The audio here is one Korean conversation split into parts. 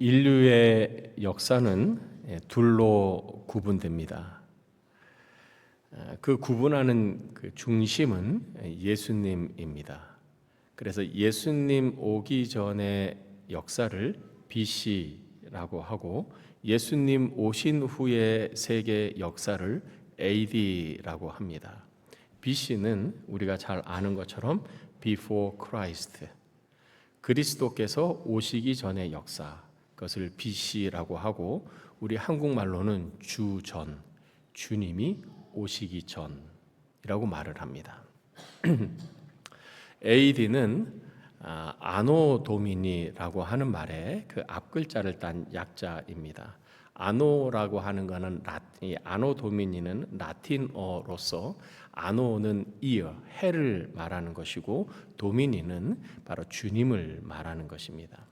인류의 역사는 둘로 구분됩니다. 그 구분하는 그 중심은 예수님입니다. 그래서 예수님 오기 전의 역사를 BC라고 하고 예수님 오신 후의 세계 역사를 AD라고 합니다. BC는 우리가 잘 아는 것처럼 Before Christ, 그리스도께서 오시기 전의 역사, 그것을 BC라고 하고 우리 한국말로는 주전, 주님이 오시기 전이라고 말을 합니다. AD는 아노 도미니라고 하는 말에 그 앞글자를 딴 약자입니다. 아노라고 하는 것은 아노 도미니는 라틴어로서 아노는 이어 해를 말하는 것이고 도미니는 바로 주님을 말하는 것입니다.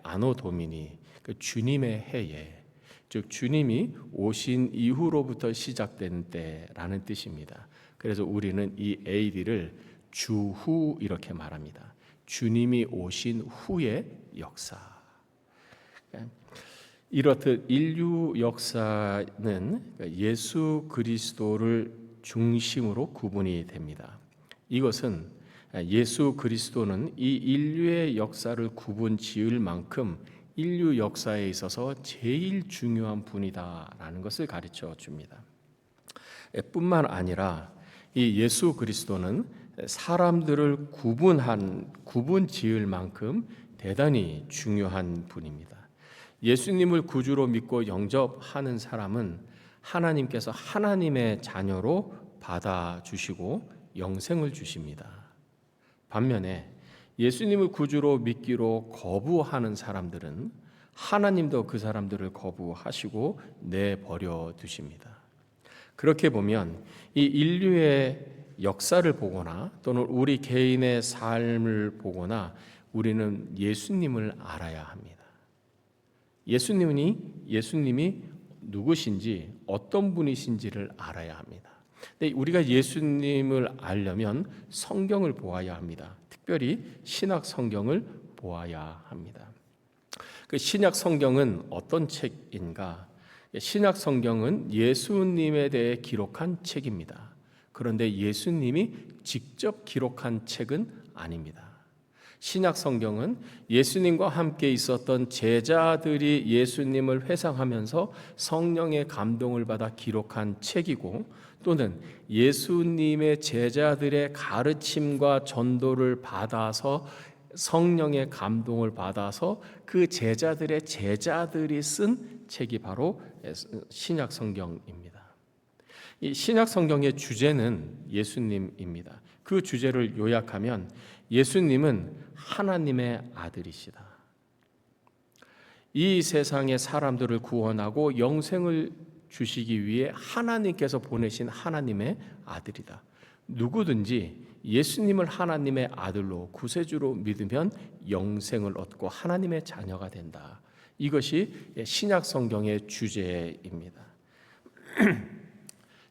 아노 도미니, 그 주님의 해에, 즉 주님이 오신 이후로부터 시작된 때라는 뜻입니다. 그래서 우리는 이 AD를 주후 이렇게 말합니다. 주님이 오신 후의 역사. 이렇듯 인류 역사는 예수 그리스도를 중심으로 구분이 됩니다. 이것은 예수 그리스도는 이 인류의 역사를 구분 지을 만큼 인류 역사에 있어서 제일 중요한 분이다라는 것을 가르쳐 줍니다. 뿐만 아니라 이 예수 그리스도는 사람들을 구분 지을 만큼 대단히 중요한 분입니다. 예수님을 구주로 믿고 영접하는 사람은 하나님께서 하나님의 자녀로 받아주시고 영생을 주십니다. 반면에 예수님을 구주로 믿기로 거부하는 사람들은 하나님도 그 사람들을 거부하시고 내버려 두십니다. 그렇게 보면 이 인류의 역사를 보거나 또는 우리 개인의 삶을 보거나 우리는 예수님을 알아야 합니다. 예수님이 누구신지 어떤 분이신지를 알아야 합니다. 근데 우리가 예수님을 알려면 성경을 보아야 합니다. 특별히 신약 성경을 보아야 합니다. 그 신약 성경은 어떤 책인가? 신약 성경은 예수님에 대해 기록한 책입니다. 그런데 예수님이 직접 기록한 책은 아닙니다. 신약 성경은 예수님과 함께 있었던 제자들이 예수님을 회상하면서 성령의 감동을 받아 기록한 책이고 또는 예수님의 제자들의 가르침과 전도를 받아서 성령의 감동을 받아서 그 제자들의 제자들이 쓴 책이 바로 신약 성경입니다. 이 신약 성경의 주제는 예수님입니다. 그 주제를 요약하면 예수님은 하나님의 아들이시다. 이 세상의 사람들을 구원하고 영생을 주시기 위해 하나님께서 보내신 하나님의 아들이다. 누구든지 예수님을 하나님의 아들로 구세주로 믿으면 영생을 얻고 하나님의 자녀가 된다. 이것이 신약 성경의 주제입니다.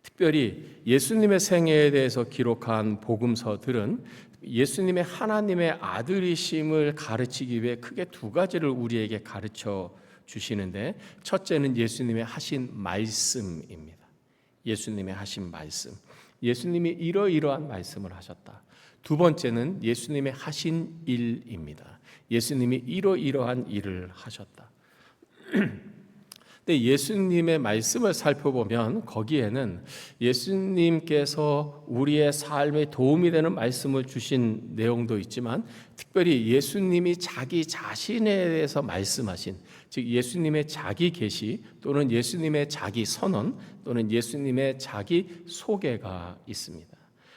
특별히 예수님의 생애에 대해서 기록한 복음서들은 예수님의 하나님의 아들이심을 가르치기 위해 크게 두 가지를 우리에게 가르쳐 주시는데, 첫째는 예수님의 하신 말씀입니다. 예수님의 하신 말씀. 예수님이 이러이러한 말씀을 하셨다. 두 번째는 예수님의 하신 일입니다. 예수님이 이러이러한 일을 하셨다. 근데 예수님의 말씀을 살펴보면 거기에는 예수님께서 우리의 삶에 도움이 되는 말씀을 주신 내용도 있지만 특별히 예수님이 자기 자신에 대해서 말씀하신, 즉 예수님의 자기 계시 또는 예수님의 자기 선언 또는 예수님의 자기 소개가 있습니다.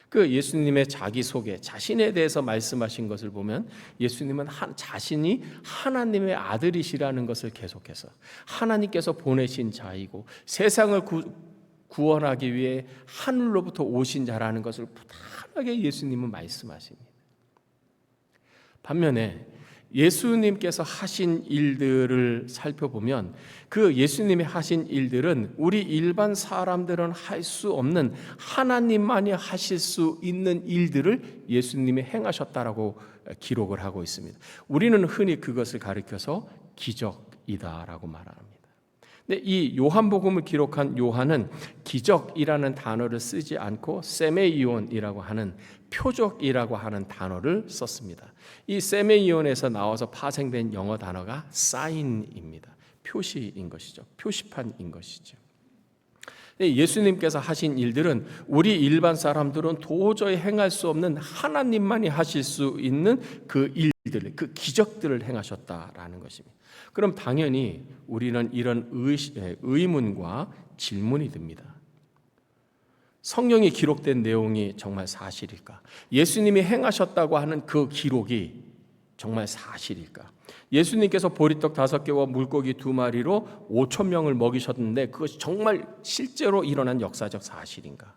그 예수님의 자기 소개, 자신에 대해서 말씀하신 것을 보면 예수님은 자신이 하나님의 아들이시라는 것을 계속해서 하나님께서 보내신 자이고 세상을 구원하기 위해 하늘로부터 오신 자라는 것을 부단하게 예수님은 말씀하십니다. 반면에 예수님께서 하신 일들을 살펴보면 그 예수님이 하신 일들은 우리 일반 사람들은 할 수 없는 하나님만이 하실 수 있는 일들을 예수님이 행하셨다라고 기록을 하고 있습니다. 우리는 흔히 그것을 가리켜서 기적 기적이다라고 말합니다. 근데 이 요한복음을 기록한 요한은 기적이라는 단어를 쓰지 않고 세메이온이라고 하는 표적이라고 하는 단어를 썼습니다. 이 세메이온에서 나와서 파생된 영어 단어가 사인입니다. 표시인 것이죠. 표시판인 것이죠. 예수님께서 하신 일들은 우리 일반 사람들은 도저히 행할 수 없는 하나님만이 하실 수 있는 그 일들, 그 기적들을 행하셨다라는 것입니다. 그럼 당연히 우리는 이런 의문과 질문이 듭니다. 성경에 기록된 내용이 정말 사실일까? 예수님이 행하셨다고 하는 그 기록이 정말 사실일까? 예수님께서 보리떡 5개와 물고기 2마리로 5,000명을 먹이셨는데 그것이 정말 실제로 일어난 역사적 사실인가?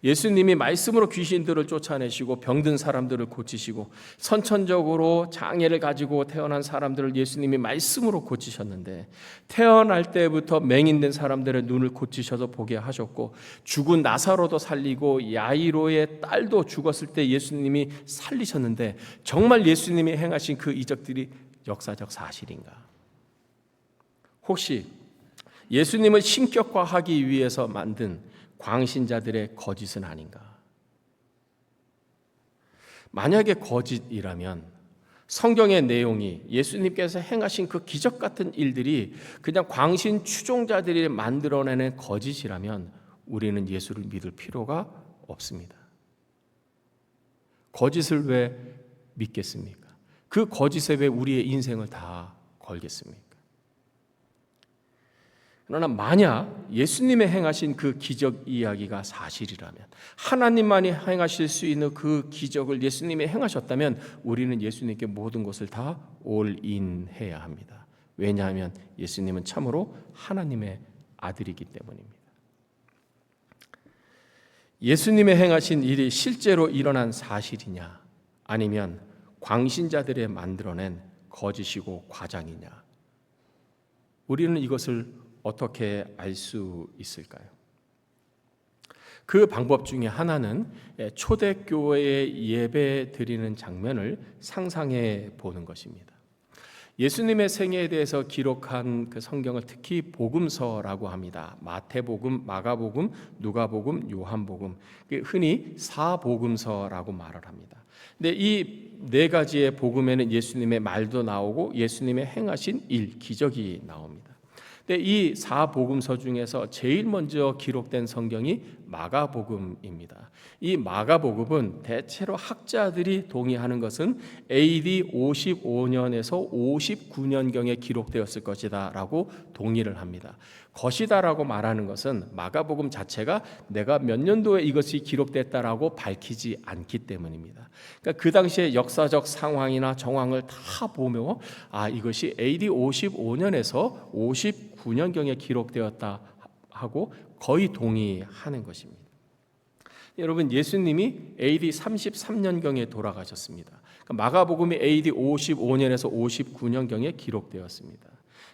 예수님이 말씀으로 귀신들을 쫓아내시고 병든 사람들을 고치시고 선천적으로 장애를 가지고 태어난 사람들을 예수님이 말씀으로 고치셨는데 태어날 때부터 맹인된 사람들의 눈을 고치셔서 보게 하셨고 죽은 나사로도 살리고 야이로의 딸도 죽었을 때 예수님이 살리셨는데 정말 예수님이 행하신 그 이적들이 역사적 사실인가? 혹시 예수님을 신격화하기 위해서 만든 광신자들의 거짓은 아닌가? 만약에 거짓이라면 성경의 내용이 예수님께서 행하신 그 기적 같은 일들이 그냥 광신 추종자들이 만들어내는 거짓이라면 우리는 예수를 믿을 필요가 없습니다. 거짓을 왜 믿겠습니까? 그 거짓에 왜 우리의 인생을 다 걸겠습니까? 그러나 만약 예수님의 행하신 그 기적 이야기가 사실이라면 하나님만이 행하실 수 있는 그 기적을 예수님이 행하셨다면 우리는 예수님께 모든 것을 다 올인해야 합니다. 왜냐하면 예수님은 참으로 하나님의 아들이기 때문입니다. 예수님의 행하신 일이 실제로 일어난 사실이냐 아니면 광신자들의 만들어낸 거짓이고 과장이냐, 우리는 이것을 어떻게 알 수 있을까요? 그 방법 중에 하나는 초대교회에 예배 드리는 장면을 상상해 보는 것입니다. 예수님의 생애에 대해서 기록한 그 성경을 특히 복음서라고 합니다. 마태복음, 마가복음, 누가복음, 요한복음, 흔히 사복음서라고 말을 합니다. 근데 이 네 가지의 복음에는 예수님의 말도 나오고 예수님의 행하신 일, 기적이 나옵니다. 근데 이 사복음서 중에서 제일 먼저 기록된 성경이 마가복음입니다. 이 마가복음은 대체로 학자들이 동의하는 것은 AD 55년에서 59년경에 기록되었을 것이다 라고 동의를 합니다. 것이다라고 말하는 것은 마가복음 자체가 내가 몇 년도에 이것이 기록됐다라고 밝히지 않기 때문입니다. 그러니까 그 당시의 역사적 상황이나 정황을 다 보며 이것이 AD 55년에서 59년경에 기록되었다 하고 거의 동의하는 것입니다. 여러분, 예수님이 AD 33년경에 돌아가셨습니다. 그러니까 마가복음이 AD 55년에서 59년경에 기록되었습니다.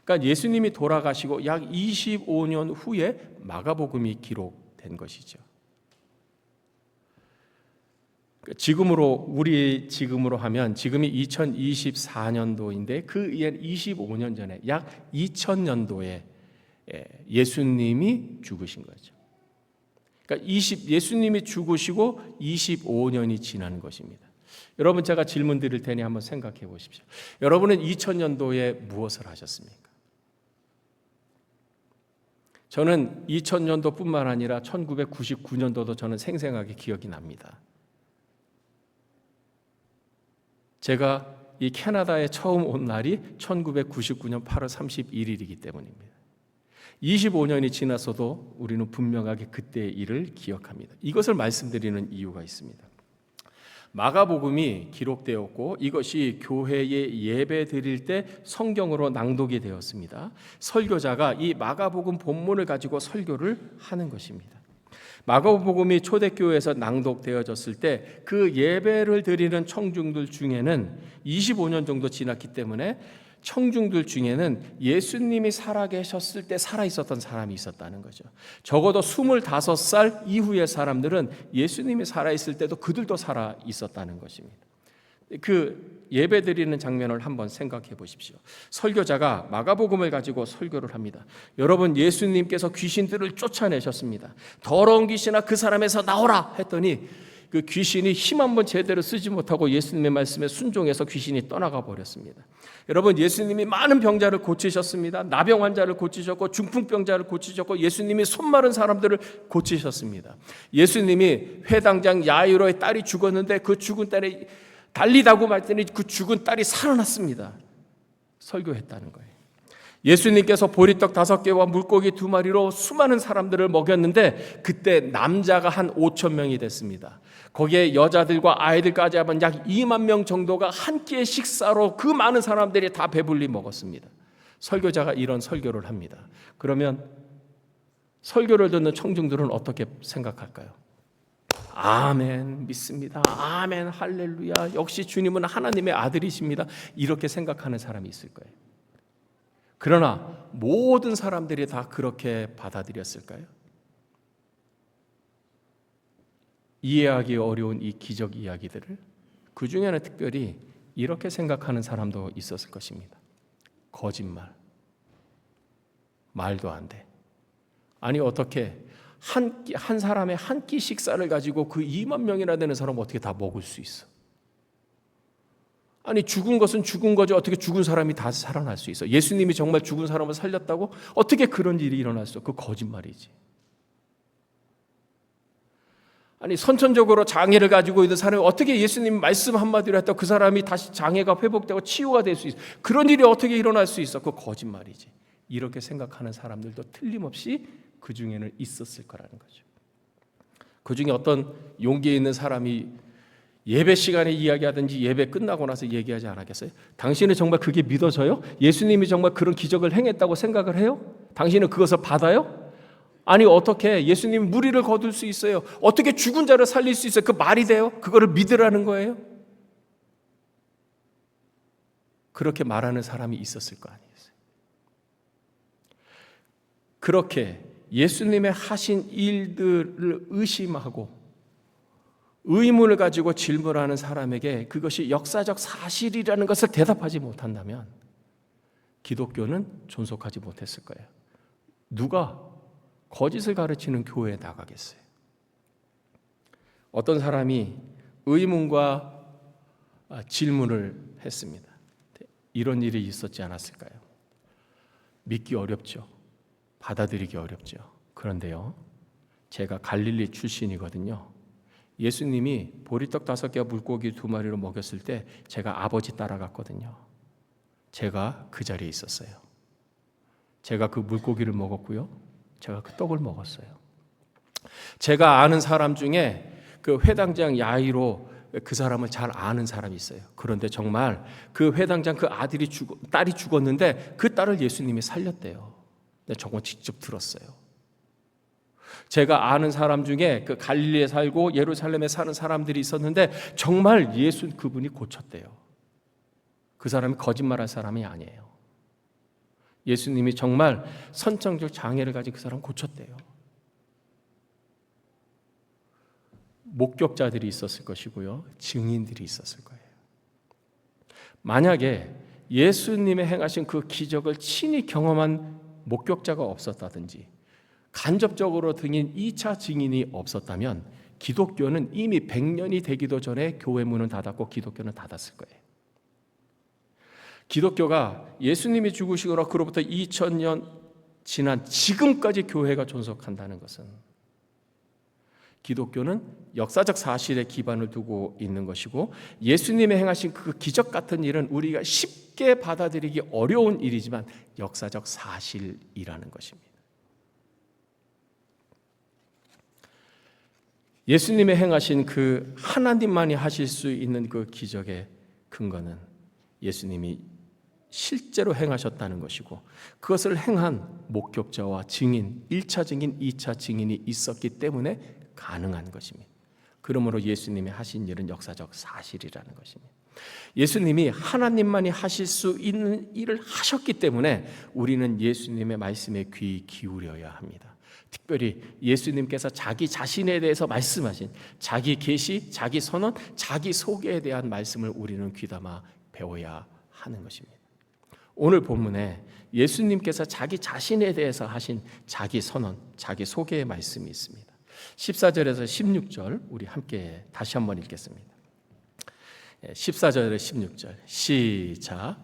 그러니까 예수님이 돌아가시고 약 25년 후에 마가복음이 기록된 것이죠. 지금으로 하면 지금이 2024년도인데 그 25년 전에 약 2000년도에 예수님이 죽으신 거죠. 그러니까 예수님이 죽으시고 25년이 지난 것입니다. 여러분, 제가 질문 드릴 테니 한번 생각해 보십시오. 여러분은 2000년도에 무엇을 하셨습니까? 저는 2000년도뿐만 아니라 1999년도도 저는 생생하게 기억이 납니다. 제가 이 캐나다에 처음 온 날이 1999년 8월 31일이기 때문입니다. 25년이 지났어도 우리는 분명하게 그때의 일을 기억합니다. 이것을 말씀드리는 이유가 있습니다. 마가복음이 기록되었고 이것이 교회에 예배 드릴 때 성경으로 낭독이 되었습니다. 설교자가 이 마가복음 본문을 가지고 설교를 하는 것입니다. 마가복음이 초대교회에서 낭독되어졌을 때 그 예배를 드리는 청중들 중에는 25년 정도 지났기 때문에 청중들 중에는 예수님이 살아계셨을 때 살아있었던 사람이 있었다는 거죠. 적어도 25살 이후의 사람들은 예수님이 살아있을 때도 그들도 살아있었다는 것입니다. 그 예배 드리는 장면을 한번 생각해 보십시오. 설교자가 마가복음을 가지고 설교를 합니다. 여러분, 예수님께서 귀신들을 쫓아내셨습니다. 더러운 귀신아 그 사람에서 나오라 했더니 그 귀신이 힘 한번 제대로 쓰지 못하고 예수님의 말씀에 순종해서 귀신이 떠나가 버렸습니다. 여러분, 예수님이 많은 병자를 고치셨습니다. 나병 환자를 고치셨고 중풍병자를 고치셨고 예수님이 손 마른 사람들을 고치셨습니다. 예수님이 회당장 야이로의 딸이 죽었는데 그 죽은 딸이 달리다고 말더니 그 죽은 딸이 살아났습니다. 설교했다는 거예요. 예수님께서 보리떡 5개와 물고기 2마리로 수많은 사람들을 먹였는데 그때 남자가 한 5천 명이 됐습니다. 거기에 여자들과 아이들까지 하면 약 2만 명 정도가 한 끼의 식사로 그 많은 사람들이 다 배불리 먹었습니다. 설교자가 이런 설교를 합니다. 그러면 설교를 듣는 청중들은 어떻게 생각할까요? 아멘, 믿습니다. 아멘, 할렐루야. 역시 주님은 하나님의 아들이십니다. 이렇게 생각하는 사람이 있을 거예요. 그러나 모든 사람들이 다 그렇게 받아들였을까요? 이해하기 어려운 이 기적 이야기들을 그 중에는 특별히 이렇게 생각하는 사람도 있었을 것입니다. 거짓말, 말도 안 돼. 아니 어떻게 한 사람의 한 끼 식사를 가지고 그 2만 명이나 되는 사람 어떻게 다 먹을 수 있어? 아니 죽은 것은 죽은 거죠. 어떻게 죽은 사람이 다 살아날 수 있어? 예수님이 정말 죽은 사람을 살렸다고? 어떻게 그런 일이 일어날 수 있어? 그 거짓말이지. 아니 선천적으로 장애를 가지고 있는 사람이 어떻게 예수님 말씀 한마디로 했다고 그 사람이 다시 장애가 회복되고 치유가 될 수 있어? 그런 일이 어떻게 일어날 수 있어? 그 거짓말이지. 이렇게 생각하는 사람들도 틀림없이 그 중에는 있었을 거라는 거죠. 그 중에 어떤 용기 있는 사람이 예배 시간에 이야기하든지 예배 끝나고 나서 얘기하지 않았겠어요? 당신은 정말 그게 믿어져요? 예수님이 정말 그런 기적을 행했다고 생각을 해요? 당신은 그것을 받아요? 아니 어떻게 예수님이 무리를 거둘 수 있어요? 어떻게 죽은 자를 살릴 수 있어요? 그 말이 돼요? 그거를 믿으라는 거예요? 그렇게 말하는 사람이 있었을 거 아니겠어요? 그렇게 예수님의 하신 일들을 의심하고 의문을 가지고 질문하는 사람에게 그것이 역사적 사실이라는 것을 대답하지 못한다면 기독교는 존속하지 못했을 거예요. 누가 거짓을 가르치는 교회에 나가겠어요? 어떤 사람이 의문과 질문을 했습니다. 이런 일이 있었지 않았을까요? 믿기 어렵죠. 받아들이기 어렵죠. 그런데요, 제가 갈릴리 출신이거든요. 예수님이 보리떡 5개와 물고기 2마리로 먹였을 때 제가 아버지 따라갔거든요. 제가 그 자리에 있었어요. 제가 그 물고기를 먹었고요. 제가 그 떡을 먹었어요. 제가 아는 사람 중에 그 회당장 야이로 그 사람을 잘 아는 사람이 있어요. 그런데 정말 그 회당장 그 딸이 죽었는데 그 딸을 예수님이 살렸대요. 저건 직접 들었어요. 제가 아는 사람 중에 그 갈릴리에 살고 예루살렘에 사는 사람들이 있었는데 정말 그분이 고쳤대요. 그 사람이 거짓말할 사람이 아니에요. 예수님이 정말 선천적 장애를 가진 그 사람 고쳤대요. 목격자들이 있었을 것이고요. 증인들이 있었을 거예요. 만약에 예수님의 행하신 그 기적을 친히 경험한 목격자가 없었다든지 간접적으로 등인 2차 증인이 없었다면 기독교는 이미 100년이 되기도 전에 교회 문은 닫았고 기독교는 닫았을 거예요. 기독교가 예수님이 죽으시고 그로부터 2000년 지난 지금까지 교회가 존속한다는 것은 기독교는 역사적 사실에 기반을 두고 있는 것이고 예수님의 행하신 그 기적 같은 일은 우리가 쉽게 받아들이기 어려운 일이지만 역사적 사실이라는 것입니다. 예수님의 행하신 그 하나님만이 하실 수 있는 그 기적의 근거는 예수님이 실제로 행하셨다는 것이고 그것을 행한 목격자와 증인, 1차 증인, 2차 증인이 있었기 때문에 가능한 것입니다. 그러므로 예수님이 하신 일은 역사적 사실이라는 것입니다. 예수님이 하나님만이 하실 수 있는 일을 하셨기 때문에 우리는 예수님의 말씀에 귀 기울여야 합니다. 특별히 예수님께서 자기 자신에 대해서 말씀하신 자기 계시, 자기 선언, 자기 소개에 대한 말씀을 우리는 귀담아 배워야 하는 것입니다. 오늘 본문에 예수님께서 자기 자신에 대해서 하신 자기 선언, 자기 소개의 말씀이 있습니다. 14절에서 16절 우리 함께 다시 한번 읽겠습니다. 14절에서 16절 시작.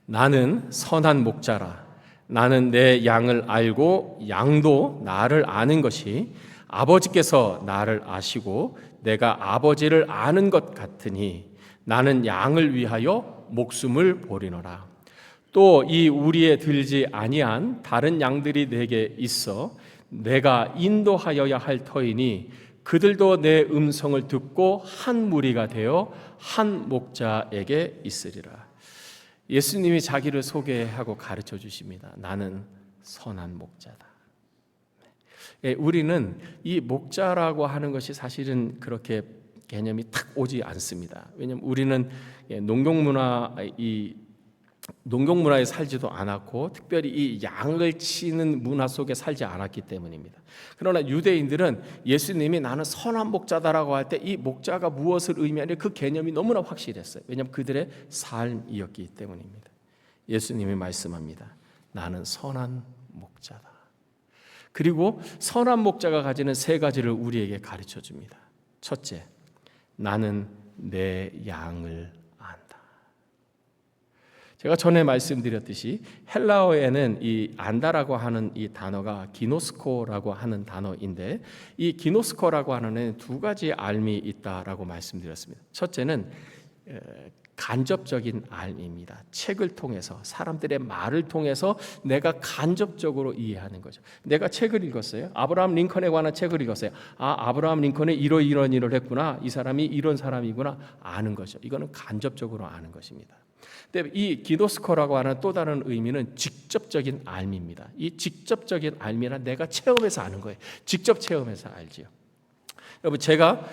나는 선한 목자라. 나는 내 양을 알고 양도 나를 아는 것이 아버지께서 나를 아시고 내가 아버지를 아는 것 같으니 나는 양을 위하여 목숨을 버리노라. 또 이 우리에 들지 아니한 다른 양들이 내게 있어 내가 인도하여야 할 터이니 그들도 내 음성을 듣고 한 무리가 되어 한 목자에게 있으리라. 예수님이 자기를 소개하고 가르쳐 주십니다. 나는 선한 목자다. 우리는 이 목자라고 하는 것이 사실은 그렇게 개념이 탁 오지 않습니다. 왜냐하면 우리는 농경문화에 살지도 않았고 특별히 이 양을 치는 문화 속에 살지 않았기 때문입니다. 그러나 유대인들은 예수님이 나는 선한 목자다라고 할 때 이 목자가 무엇을 의미하는 그 개념이 너무나 확실했어요. 왜냐하면 그들의 삶이었기 때문입니다. 예수님이 말씀합니다. 나는 선한 목자다. 그리고 선한 목자가 가지는 세 가지를 우리에게 가르쳐 줍니다. 첫째, 나는 내 양을 안다. 제가 전에 말씀드렸듯이 헬라어에는 이 안다라고 하는 이 단어가 기노스코라고 하는 단어인데 이 기노스코라고 하는 데는 두 가지 알미 있다라고 말씀드렸습니다. 첫째는 간접적인 알미입니다. 책을 통해서 사람들의 말을 통해서 내가 간접적으로 이해하는 거죠. 내가 책을 읽었어요. 아브라함 링컨에 관한 책을 읽었어요. 아브라함 링컨이 이런 일을 했구나. 이 사람이 이런 사람이구나 아는 거죠. 이거는 간접적으로 아는 것입니다. 근데 이 기노스코라고 하는 또 다른 의미는 직접적인 알미입니다. 이 직접적인 알미는 내가 체험해서 아는 거예요. 직접 체험해서 알지요. 여러분 제가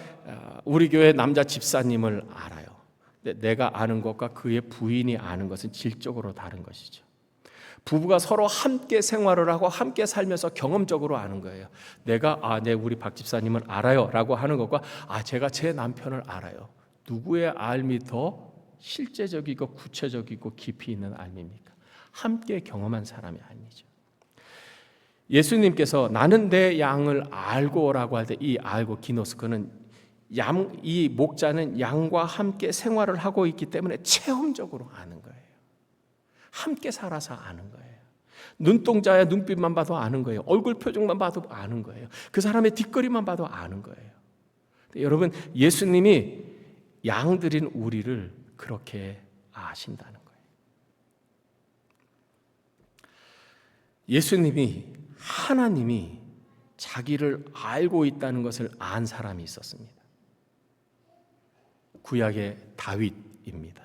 우리 교회 남자 집사님을 알아요. 내가 아는 것과 그의 부인이 아는 것은 질적으로 다른 것이죠. 부부가 서로 함께 생활을 하고 함께 살면서 경험적으로 아는 거예요. 내가 우리 박 집사님을 알아요 라고 하는 것과 제가 제 남편을 알아요. 누구의 알미 더 실제적이고 구체적이고 깊이 있는 알미입니까? 함께 경험한 사람의 알미죠. 예수님께서 나는 내 양을 알고라고 할 때 이 알고 기노스코는 이 목자는 양과 함께 생활을 하고 있기 때문에 체험적으로 아는 거예요. 함께 살아서 아는 거예요. 눈동자의 눈빛만 봐도 아는 거예요. 얼굴 표정만 봐도 아는 거예요. 그 사람의 뒷거리만 봐도 아는 거예요. 여러분 예수님이 양들인 우리를 그렇게 아신다는 거예요. 예수님이 하나님이 자기를 알고 있다는 것을 안 사람이 있었습니다. 구약의 다윗입니다.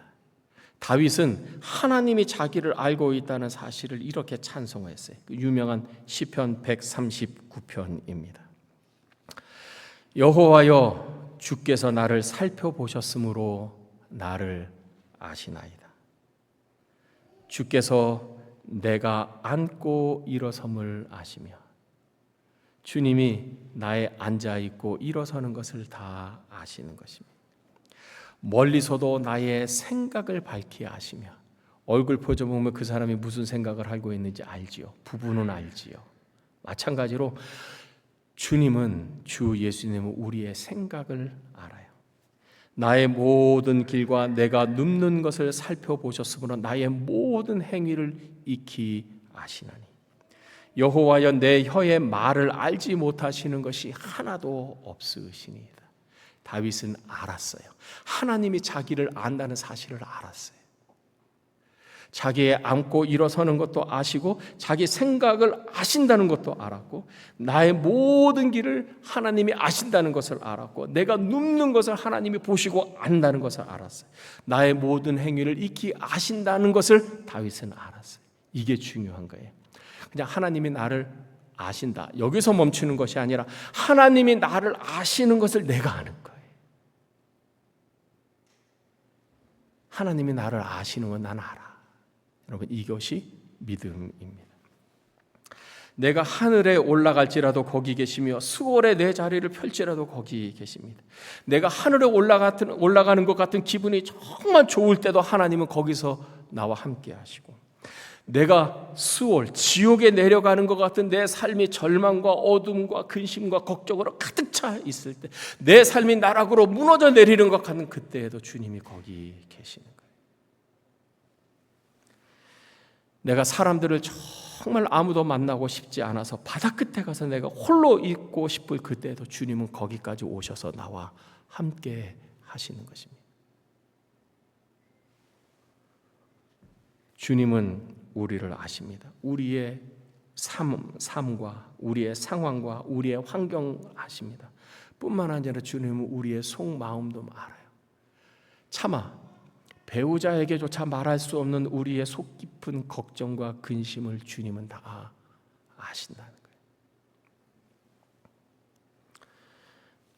다윗은 하나님이 자기를 알고 있다는 사실을 이렇게 찬송했어요. 유명한 시편 139편입니다. 여호와여 주께서 나를 살펴보셨으므로 나를 아시나이다. 주께서 내가 앉고 일어섬을 아시며 주님이 나의 앉아있고 일어서는 것을 다 아시는 것입니다. 멀리서도 나의 생각을 밝히 아시며 얼굴 표정 보면 그 사람이 무슨 생각을 하고 있는지 알지요. 부부는 알지요. 마찬가지로 주님은 주 예수님은 우리의 생각을 알아요. 나의 모든 길과 내가 눕는 것을 살펴보셨으므로 나의 모든 행위를 익히 아시나니 여호와여 내 혀의 말을 알지 못하시는 것이 하나도 없으시니이다. 다윗은 알았어요. 하나님이 자기를 안다는 사실을 알았어요. 자기의 앉고 일어서는 것도 아시고 자기 생각을 아신다는 것도 알았고 나의 모든 길을 하나님이 아신다는 것을 알았고 내가 눕는 것을 하나님이 보시고 안다는 것을 알았어요. 나의 모든 행위를 익히 아신다는 것을 다윗은 알았어요. 이게 중요한 거예요. 그냥 하나님이 나를 아신다. 여기서 멈추는 것이 아니라 하나님이 나를 아시는 것을 내가 아는 거예요. 하나님이 나를 아시는 건 난 알아. 여러분 이것이 믿음입니다. 내가 하늘에 올라갈지라도 거기 계시며 수월에 내 자리를 펼지라도 거기 계십니다. 내가 하늘에 올라가는 것 같은 기분이 정말 좋을 때도 하나님은 거기서 나와 함께 하시고, 내가 수월, 지옥에 내려가는 것 같은 내 삶이 절망과 어둠과 근심과 걱정으로 가득 차 있을 때, 내 삶이 나락으로 무너져 내리는 것 같은 그때에도 주님이 거기 계시는 거예요. 내가 사람들을 정말 아무도 만나고 싶지 않아서 바다 끝에 가서 내가 홀로 있고 싶을 그때에도 주님은 거기까지 오셔서 나와 함께 하시는 것입니다. 주님은 우리를 아십니다. 우리의 삶과 우리의 상황과 우리의 환경 아십니다. 뿐만 아니라 주님은 우리의 속마음도 알아요. 차마 배우자에게조차 말할 수 없는 우리의 속 깊은 걱정과 근심을 주님은 다 아신다는 거예요.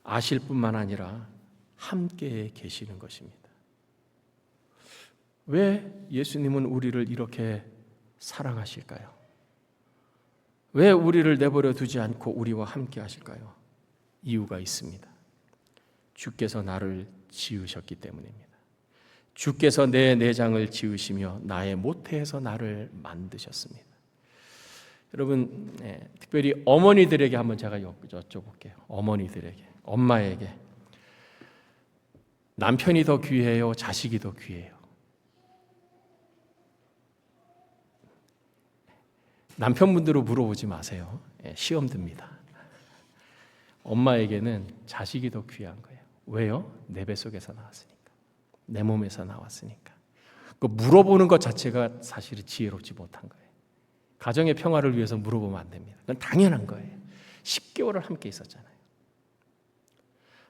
아실 뿐만 아니라 함께 계시는 것입니다. 왜 예수님은 우리를 이렇게 사랑하실까요? 왜 우리를 내버려 두지 않고 우리와 함께 하실까요? 이유가 있습니다. 주께서 나를 지으셨기 때문입니다. 주께서 내 내장을 지으시며 나의 모태에서 나를 만드셨습니다. 여러분, 특별히 어머니들에게 한번 제가 여쭤볼게요. 어머니들에게, 엄마에게 남편이 더 귀해요? 자식이 더 귀해요? 남편분들은 물어보지 마세요. 시험 듭니다. 엄마에게는 자식이 더 귀한 거예요. 왜요? 내 뱃속에서 나왔으니까. 내 몸에서 나왔으니까. 그 물어보는 것 자체가 사실은 지혜롭지 못한 거예요. 가정의 평화를 위해서 물어보면 안 됩니다. 그건 당연한 거예요. 10개월을 함께 있었잖아요.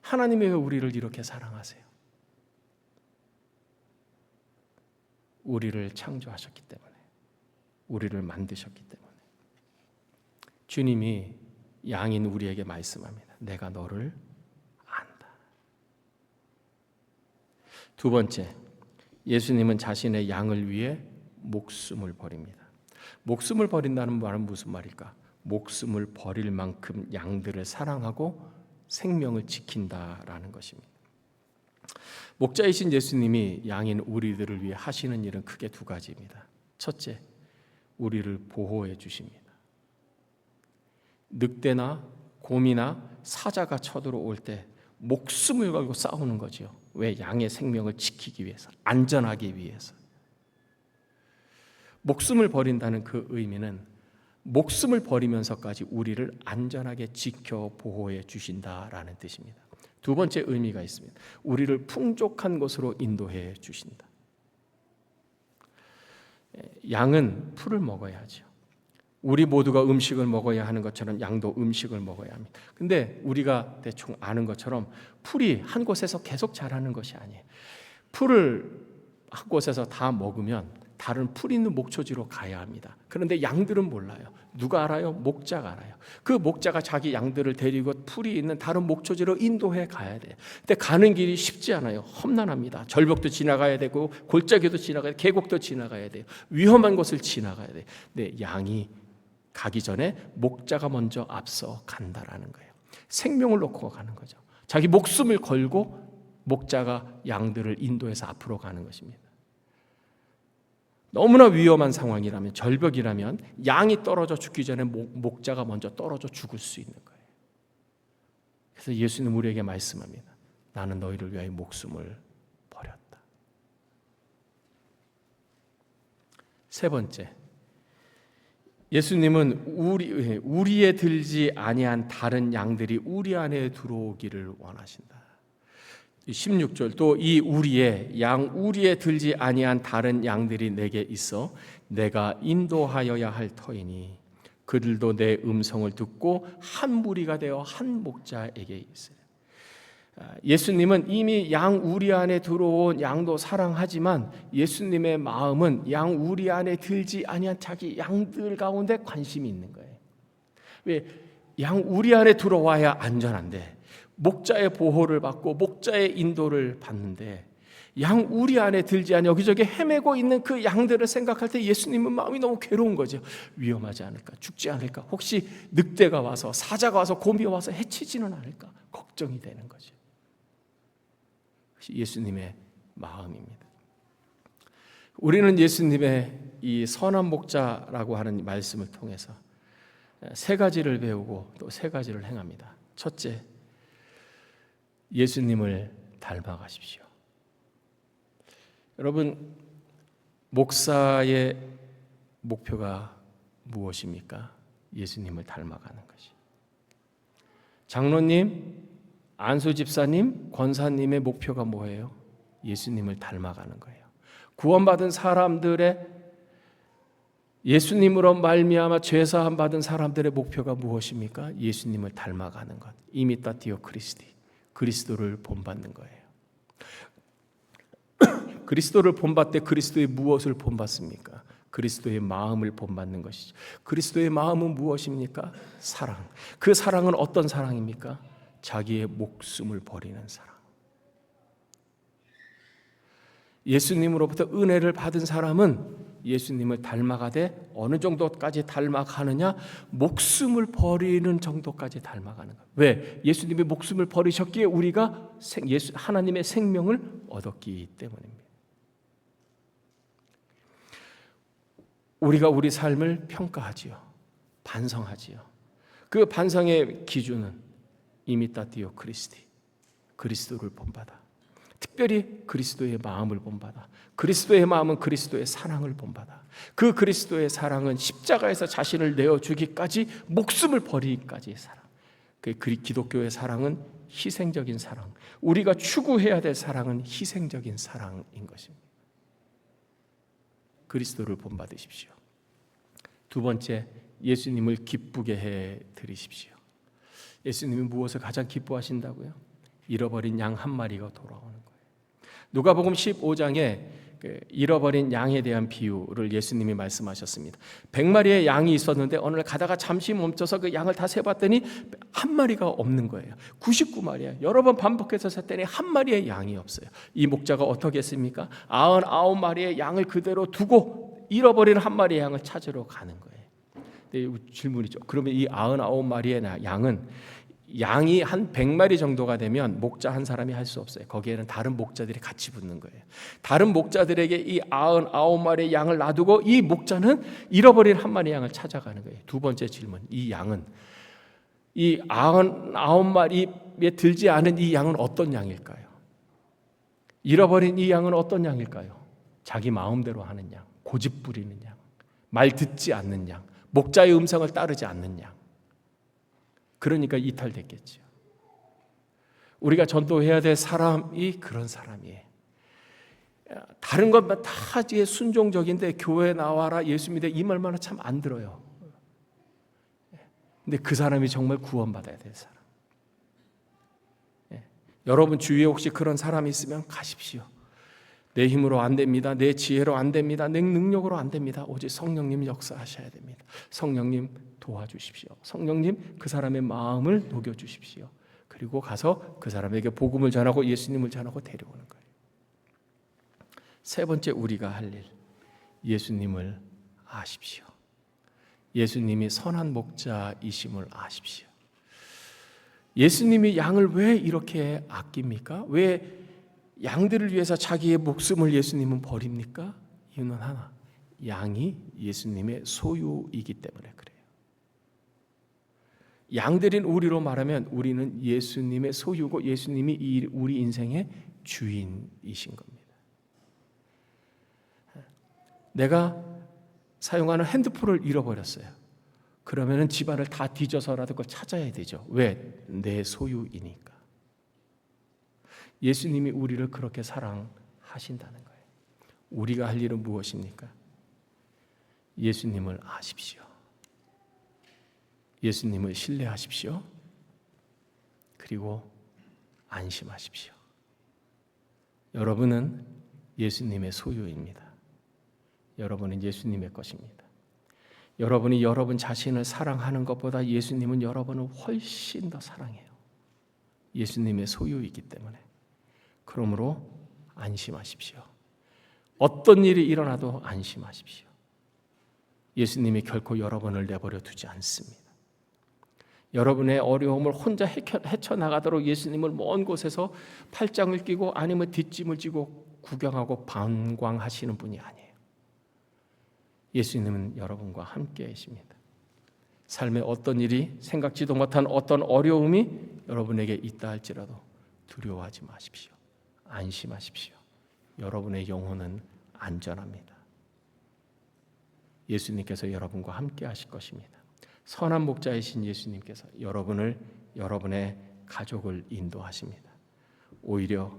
하나님이 왜 우리를 이렇게 사랑하세요? 우리를 창조하셨기 때문에, 우리를 만드셨기 때문에. 주님이 양인 우리에게 말씀합니다. 내가 너를 안다. 두 번째, 예수님은 자신의 양을 위해 목숨을 버립니다. 목숨을 버린다는 말은 무슨 말일까? 목숨을 버릴 만큼 양들을 사랑하고 생명을 지킨다라는 것입니다. 목자이신 예수님이 양인 우리들을 위해 하시는 일은 크게 두 가지입니다. 첫째, 우리를 보호해 주십니다. 늑대나 곰이나 사자가 쳐들어올 때 목숨을 걸고 싸우는 거죠. 왜? 양의 생명을 지키기 위해서, 안전하기 위해서. 목숨을 버린다는 그 의미는 목숨을 버리면서까지 우리를 안전하게 지켜 보호해 주신다라는 뜻입니다. 두 번째 의미가 있습니다. 우리를 풍족한 곳으로 인도해 주신다. 양은 풀을 먹어야 하죠. 우리 모두가 음식을 먹어야 하는 것처럼 양도 음식을 먹어야 합니다. 근데 우리가 대충 아는 것처럼 풀이 한 곳에서 계속 자라는 것이 아니에요. 풀을 한 곳에서 다 먹으면 다른 풀 있는 목초지로 가야 합니다. 그런데 양들은 몰라요. 누가 알아요? 목자가 알아요. 그 목자가 자기 양들을 데리고 풀이 있는 다른 목초지로 인도해 가야 돼요. 근데 가는 길이 쉽지 않아요. 험난합니다. 절벽도 지나가야 되고 골짜기도 지나가야 돼요. 계곡도 지나가야 돼요. 위험한 곳을 지나가야 돼요. 근데 양이 가기 전에 목자가 먼저 앞서 간다라는 거예요. 생명을 놓고 가는 거죠. 자기 목숨을 걸고 목자가 양들을 인도해서 앞으로 가는 것입니다. 너무나 위험한 상황이라면, 절벽이라면 양이 떨어져 죽기 전에 목자가 먼저 떨어져 죽을 수 있는 거예요. 그래서 예수는 우리에게 말씀합니다. 나는 너희를 위하여 목숨을 버렸다. 세 번째, 예수님은 우리에 들지 아니한 다른 양들이 우리 안에 들어오기를 원하신다. 16절, 또 이 우리에 들지 아니한 다른 양들이 내게 있어 내가 인도하여야 할 터이니 그들도 내 음성을 듣고 한 무리가 되어 한 목자에게 있으리. 예수님은 이미 양 우리 안에 들어온 양도 사랑하지만 예수님의 마음은 양 우리 안에 들지 아니한 자기 양들 가운데 관심이 있는 거예요. 왜? 양 우리 안에 들어와야 안전한데, 목자의 보호를 받고 목자의 인도를 받는데 양 우리 안에 들지 않아 여기저기 헤매고 있는 그 양들을 생각할 때 예수님은 마음이 너무 괴로운 거죠. 위험하지 않을까? 죽지 않을까? 혹시 늑대가 와서 사자가 와서 곰이 와서 해치지는 않을까? 걱정이 되는 거죠. 예수님의 마음입니다. 우리는 예수님의 이 선한 목자라고 하는 말씀을 통해서 세 가지를 배우고 또 세 가지를 행합니다. 첫째, 예수님을 닮아가십시오. 여러분, 목사의 목표가 무엇입니까? 예수님을 닮아가는 것이. 장로님, 안수 집사님, 권사님의 목표가 뭐예요? 예수님을 닮아가는 거예요. 구원받은 사람들의 예수님으로 말미암아 죄사함 받은 사람들의 목표가 무엇입니까? 예수님을 닮아가는 것. 이미타티오 크리스티. 그리스도를 본받는 거예요. 그리스도를 본받되 그리스도의 무엇을 본받습니까? 그리스도의 마음을 본받는 것이죠. 그리스도의 마음은 무엇입니까? 사랑. 그 사랑은 어떤 사랑입니까? 자기의 목숨을 버리는 사랑. 예수님으로부터 은혜를 받은 사람은 예수님을 닮아가되 어느 정도까지 닮아가느냐? 목숨을 버리는 정도까지 닮아가는 것. 왜? 예수님이 목숨을 버리셨기에 우리가 하나님의 생명을 얻었기 때문입니다. 우리가 우리 삶을 평가하지요. 반성하지요. 그 반성의 기준은 이미타티오 크리스티. 그리스도를 본받아. 특별히 그리스도의 마음을 본받아. 그리스도의 마음은 그리스도의 사랑을 본받아. 그 그리스도의 사랑은 십자가에서 자신을 내어주기까지 목숨을 버리기까지의 사랑. 그 기독교의 사랑은 희생적인 사랑. 우리가 추구해야 될 사랑은 희생적인 사랑인 것입니다. 그리스도를 본받으십시오. 두 번째, 예수님을 기쁘게 해 드리십시오. 예수님이 무엇을 가장 기뻐하신다고요? 잃어버린 양 한 마리가 돌아오는 거예요. 누가복음 15장에 잃어버린 양에 대한 비유를 예수님이 말씀하셨습니다. 100마리의 양이 있었는데 어느 날 가다가 잠시 멈춰서 그 양을 다 세봤더니 한 마리가 없는 거예요. 99마리예요. 여러 번 반복해서 셌더니 한 마리의 양이 없어요. 이 목자가 어떻게 했습니까? 99마리의 양을 그대로 두고 잃어버린 한 마리의 양을 찾으러 가는 거예요. 근데 질문이죠. 그러면 이 99마리의 양이 한 100마리 정도가 되면 목자 한 사람이 할 수 없어요. 거기에는 다른 목자들이 같이 붙는 거예요. 다른 목자들에게 이 99마리의 양을 놔두고 이 목자는 잃어버린 한 마리의 양을 찾아가는 거예요. 두 번째 질문. 이 양은 이 99마리에 들지 않은 이 양은 어떤 양일까요? 잃어버린 이 양은 어떤 양일까요? 자기 마음대로 하는 양, 고집 부리는 양, 말 듣지 않는 양, 목자의 음성을 따르지 않는 양. 그러니까 이탈됐겠죠. 우리가 전도해야 될 사람이 그런 사람이에요. 다른 것만 다 순종적인데 교회 나와라 예수 믿어 이 말만은 참 안 들어요. 근데 그 사람이 정말 구원받아야 될 사람. 여러분 주위에 혹시 그런 사람이 있으면 가십시오. 내 힘으로 안 됩니다. 내 지혜로 안 됩니다. 내 능력으로 안 됩니다. 오직 성령님 역사하셔야 됩니다. 성령님 도와주십시오. 성령님 그 사람의 마음을 녹여주십시오. 그리고 가서 그 사람에게 복음을 전하고 예수님을 전하고 데려오는 거예요. 세 번째 우리가 할 일, 예수님을 아십시오. 예수님이 선한 목자이심을 아십시오. 예수님이 양을 왜 이렇게 아낍니까? 왜 양들을 위해서 자기의 목숨을 예수님은 버립니까? 이유는 하나, 양이 예수님의 소유이기 때문에 그래요. 양들인 우리로 말하면 우리는 예수님의 소유고 예수님이 우리 인생의 주인이신 겁니다. 내가 사용하는 핸드폰을 잃어버렸어요. 그러면 집안을 다 뒤져서라도 그걸 찾아야 되죠. 왜? 내 소유이니까. 예수님이 우리를 그렇게 사랑하신다는 거예요. 우리가 할 일은 무엇입니까? 예수님을 아십시오. 예수님을 신뢰하십시오. 그리고 안심하십시오. 여러분은 예수님의 소유입니다. 여러분은 예수님의 것입니다. 여러분이 여러분 자신을 사랑하는 것보다 예수님은 여러분을 훨씬 더 사랑해요. 예수님의 소유이기 때문에. 그러므로 안심하십시오. 어떤 일이 일어나도 안심하십시오. 예수님이 결코 여러분을 내버려 두지 않습니다. 여러분의 어려움을 혼자 헤쳐나가도록 예수님을 먼 곳에서 팔짱을 끼고 아니면 뒷짐을 지고 구경하고 방광하시는 분이 아니에요. 예수님은 여러분과 함께 계십니다. 삶의 어떤 일이 생각지도 못한 어떤 어려움이 여러분에게 있다 할지라도 두려워하지 마십시오. 안심하십시오. 여러분의 영혼은 안전합니다. 예수님께서 여러분과 함께 하실 것입니다. 선한 목자이신 예수님께서 여러분의 가족을 인도하십니다. 오히려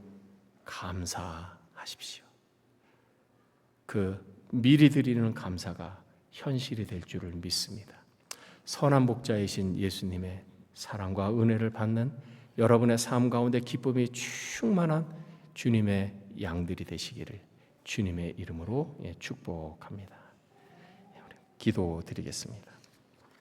감사하십시오. 그 미리 드리는 감사가 현실이 될 줄을 믿습니다. 선한 목자이신 예수님의 사랑과 은혜를 받는 여러분의 삶 가운데 기쁨이 충만한 주님의 양들이 되시기를 주님의 이름으로 축복합니다. 기도드리겠습니다.